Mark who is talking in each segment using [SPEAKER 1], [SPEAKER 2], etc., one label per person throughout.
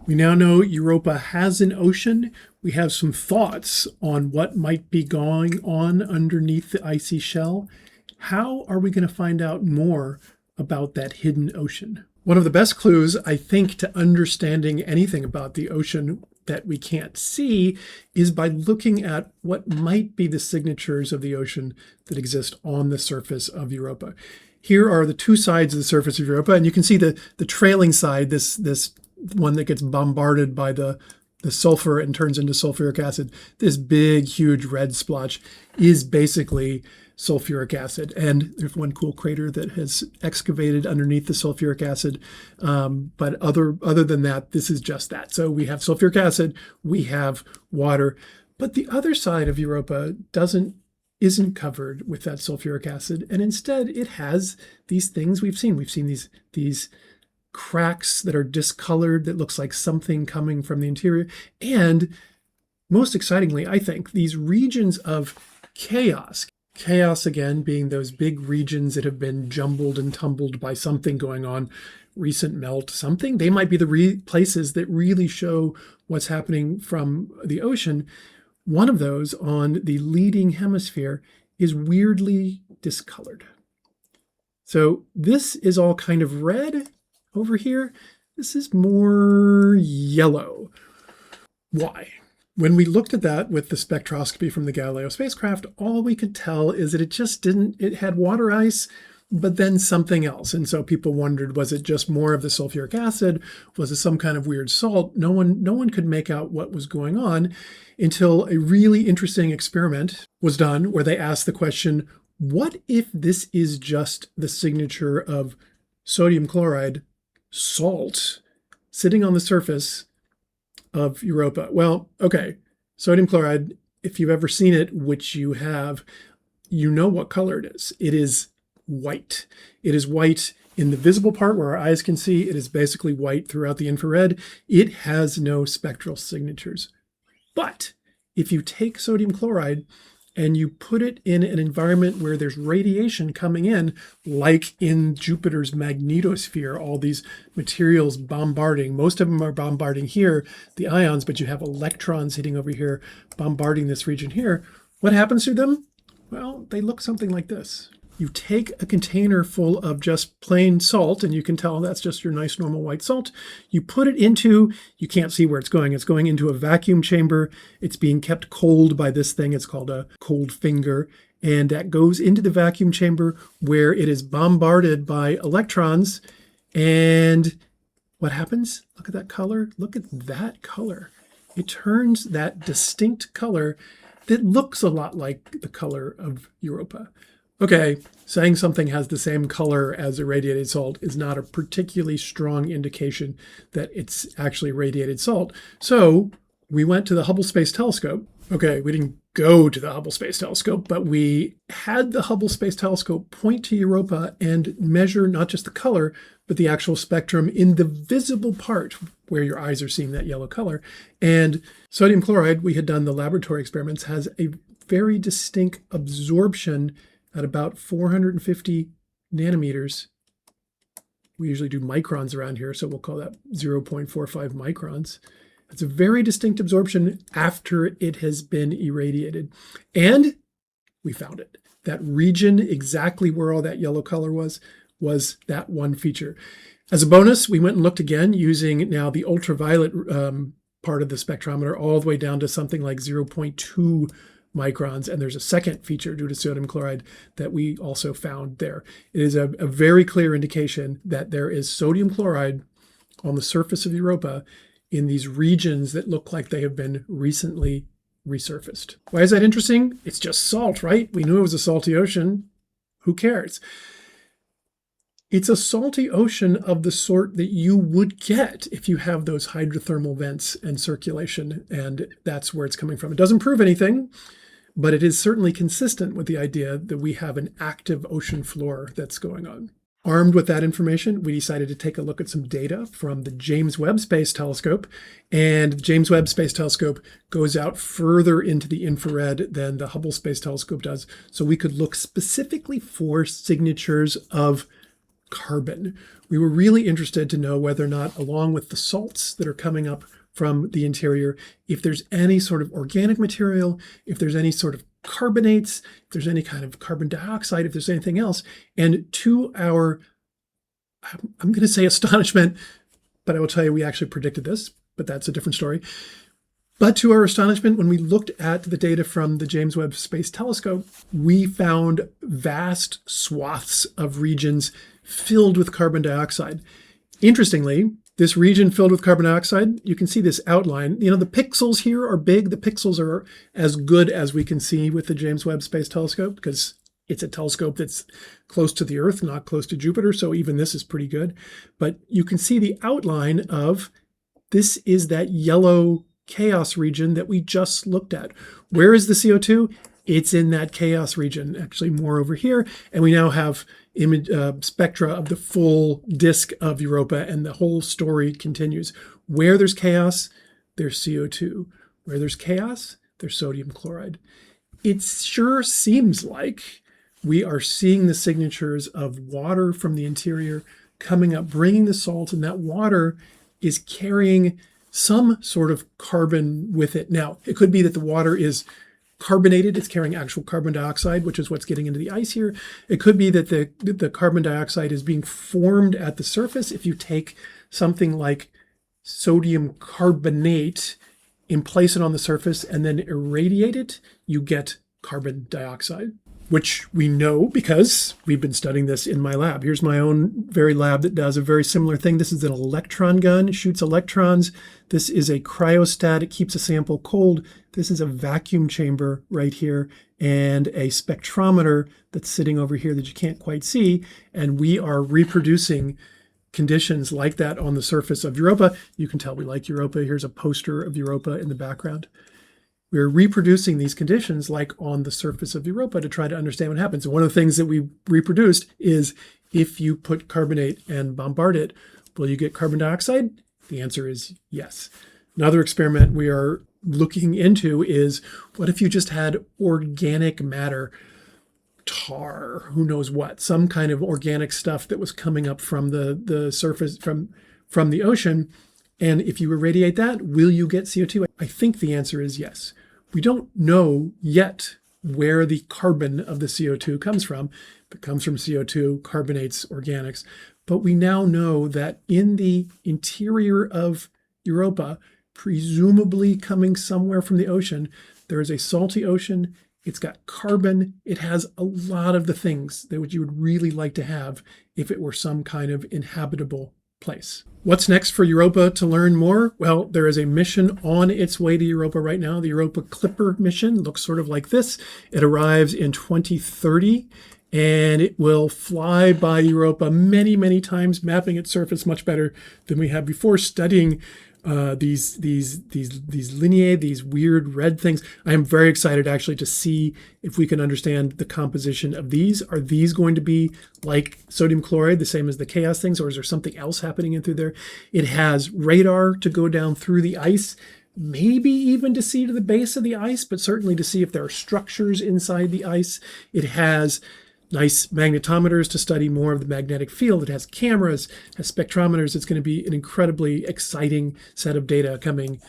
[SPEAKER 1] We now know Europa has an ocean. We have some thoughts on what might be going on underneath the icy shell. How are we going to find out more about that hidden ocean? One of the best clues, I think, to understanding anything about the ocean that we can't see is by looking at what might be the signatures of the ocean that exist on the surface of Europa. Here are the two sides of the surface of Europa, and you can see the trailing side, this one that gets bombarded by the sulfur and turns into sulfuric acid. This big, huge red splotch is basically sulfuric acid. And there's one cool crater that has excavated underneath the sulfuric acid. But other than that, this is just that. So we have sulfuric acid, we have water, but the other side of Europa isn't covered with that sulfuric acid. And instead it has these things we've seen. We've seen these cracks that are discolored that looks like something coming from the interior. And most excitingly, I think, these regions of chaos. Chaos, again, being those big regions that have been jumbled and tumbled by something going on, recent melt, something. They might be the places that really show what's happening from the ocean. One of those on the leading hemisphere is weirdly discolored. So this is all kind of red over here. This is more yellow. Why? When we looked at that with the spectroscopy from the Galileo spacecraft, all we could tell is that it had water ice, but then something else. And so people wondered, was it just more of the sulfuric acid? Was it some kind of weird salt? No one could make out what was going on until a really interesting experiment was done where they asked the question, what if this is just the signature of sodium chloride, salt, sitting on the surface of Europa? Well, okay, sodium chloride, if you've ever seen it, which you have, you know what color it is. It is white. It is white in the visible part where our eyes can see. It is basically white throughout the infrared. It has no spectral signatures. But if you take sodium chloride and you put it in an environment where there's radiation coming in, like in Jupiter's magnetosphere, all these materials bombarding, most of them are bombarding here, the ions, but you have electrons hitting over here, bombarding this region here. What happens to them? Well, they look something like this. You take a container full of just plain salt, and you can tell that's just your nice normal white salt. You put it into, you can't see where it's going into a vacuum chamber. It's being kept cold by this thing. It's called a cold finger. And that goes into the vacuum chamber where it is bombarded by electrons. And what happens? Look at that color. Look at that color. It turns that distinct color that looks a lot like the color of Europa. Okay, saying something has the same color as irradiated salt is not a particularly strong indication that it's actually radiated salt. So we went to the Hubble Space Telescope. Okay, we didn't go to the Hubble Space Telescope, but we had the Hubble Space Telescope point to Europa and measure not just the color, but the actual spectrum in the visible part where your eyes are seeing that yellow color. And sodium chloride, we had done the laboratory experiments, has a very distinct absorption at about 450 nanometers. We usually do microns around here, so we'll call that 0.45 microns. It's a very distinct absorption after it has been irradiated. And we found it. That region, exactly where all that yellow color was that one feature. As a bonus, we went and looked again using now the ultraviolet part of the spectrometer all the way down to something like 0.2 microns, and there's a second feature due to sodium chloride that we also found there. It is a very clear indication that there is sodium chloride on the surface of Europa in these regions that look like they have been recently resurfaced. Why is that interesting? It's just salt, right? We knew it was a salty ocean. Who cares? It's a salty ocean of the sort that you would get if you have those hydrothermal vents and circulation, and that's where it's coming from. It doesn't prove anything, but it is certainly consistent with the idea that we have an active ocean floor that's going on. Armed with that information, we decided to take a look at some data from the James Webb Space Telescope. And the James Webb Space Telescope goes out further into the infrared than the Hubble Space Telescope does. So we could look specifically for signatures of carbon. We were really interested to know whether or not, along with the salts that are coming up from the interior, if there's any sort of organic material, if there's any sort of carbonates, if there's any kind of carbon dioxide, if there's anything else. And to our, I'm going to say astonishment, but I will tell you we actually predicted this, but that's a different story. But to our astonishment, when we looked at the data from the James Webb Space Telescope, we found vast swaths of regions filled with carbon dioxide. Interestingly, this region filled with carbon dioxide, you can see this outline. The pixels here are big. The pixels are as good as we can see with the James Webb Space Telescope because it's a telescope that's close to the Earth, not close to Jupiter. So even this is pretty good. But you can see the outline of this is that yellow chaos region that we just looked at. Where is the CO2? It's in that chaos region, actually more over here. And we now have spectra of the full disk of Europa, and the whole story continues. Where there's chaos, there's CO2. Where there's chaos, there's sodium chloride. It sure seems like we are seeing the signatures of water from the interior coming up, bringing the salt, and that water is carrying some sort of carbon with it. Now, it could be that the water is carbonated, it's carrying actual carbon dioxide, which is what's getting into the ice here. It could be that the carbon dioxide is being formed at the surface. If you take something like sodium carbonate and place it on the surface and then irradiate it, you get carbon dioxide, which we know because we've been studying this in my lab. Here's my own very lab that does a very similar thing. This is an electron gun, shoots electrons. This is a cryostat, it keeps a sample cold. This is a vacuum chamber right here and a spectrometer that's sitting over here that you can't quite see. And we are reproducing conditions like that on the surface of Europa. You can tell we like Europa. Here's a poster of Europa in the background. We're reproducing these conditions like on the surface of Europa to try to understand what happens. And one of the things that we reproduced is if you put carbonate and bombard it, will you get carbon dioxide? The answer is yes. Another experiment we are looking into is what if you just had organic matter, tar, who knows what, some kind of organic stuff that was coming up from the surface, from the ocean. And if you irradiate that, will you get CO2? I think the answer is yes. We don't know yet where the carbon of the CO2 comes from. If it comes from CO2, carbonates, organics. But we now know that in the interior of Europa, presumably coming somewhere from the ocean, there is a salty ocean. It's got carbon. It has a lot of the things that you would really like to have if it were some kind of inhabitable place. What's next for Europa to learn more? Well, there is a mission on its way to Europa right now. The Europa Clipper mission looks sort of like this. It arrives in 2030 and it will fly by Europa many, many times, mapping its surface much better than we have before, studying these lineae, these weird red things. I am very excited actually to see if we can understand the composition of these. Are these going to be like sodium chloride, the same as the chaos things, or is there something else happening in through there? It has radar to go down through the ice, maybe even to see to the base of the ice, but certainly to see if there are structures inside the ice. It has nice magnetometers to study more of the magnetic field. It has cameras, has spectrometers. It's going to be an incredibly exciting set of data coming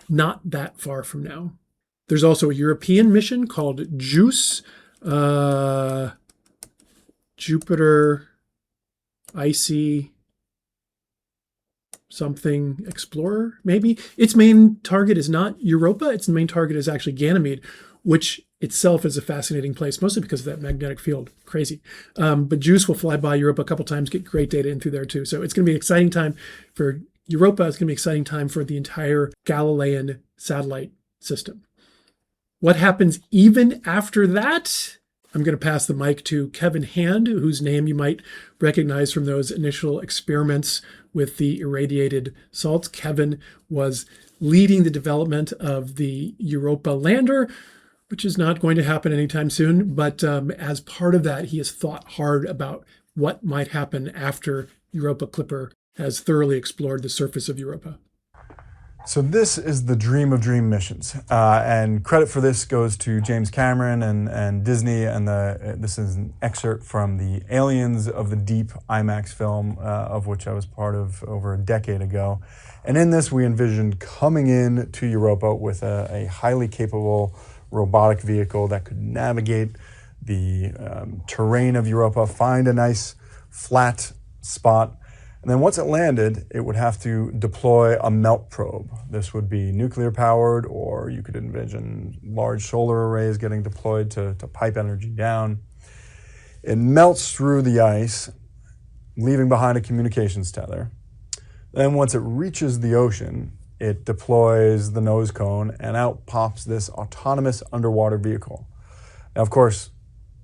[SPEAKER 1] not that far from now. There's also a European mission called JUICE, Jupiter Icy something Explorer, maybe. Its main target is not Europa. Its main target is actually Ganymede, which itself is a fascinating place, mostly because of that magnetic field. Crazy. But JUICE will fly by Europa a couple times, get great data in through there too. So it's going to be an exciting time for Europa. It's going to be an exciting time for the entire Galilean satellite system. What happens even after that? I'm going to pass the mic to Kevin Hand, whose name you might recognize from those initial experiments with the irradiated salts. Kevin was leading the development of the Europa lander, which is not going to happen anytime soon. But as part of that, he has thought hard about what might happen after Europa Clipper has thoroughly explored the surface of Europa.
[SPEAKER 2] So this is the dream of dream missions, and credit for this goes to James Cameron and Disney. And this is an excerpt from the Aliens of the Deep IMAX film, of which I was part of over a decade ago. And in this, we envisioned coming in to Europa with a highly capable robotic vehicle that could navigate the terrain of Europa, find a nice flat spot. And then once it landed, it would have to deploy a melt probe. This would be nuclear powered, or you could envision large solar arrays getting deployed to pipe energy down. It melts through the ice, leaving behind a communications tether. Then once it reaches the ocean, it deploys the nose cone, and out pops this autonomous underwater vehicle. Now, of course,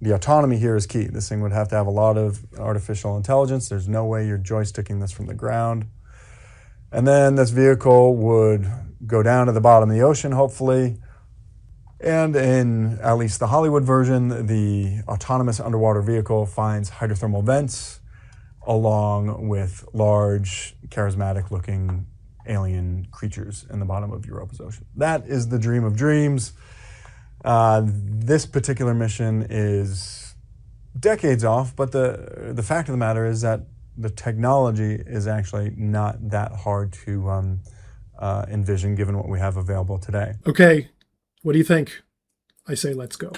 [SPEAKER 2] the autonomy here is key. This thing would have to have a lot of artificial intelligence. There's no way you're joysticking this from the ground. And then this vehicle would go down to the bottom of the ocean, hopefully. And in at least the Hollywood version, the autonomous underwater vehicle finds hydrothermal vents along with large, charismatic-looking alien creatures in the bottom of Europa's ocean. That is the dream of dreams. This particular mission is decades off, but the fact of the matter is that the technology is actually not that hard to envision given what we have available today.
[SPEAKER 1] Okay, what do you think? I say let's go.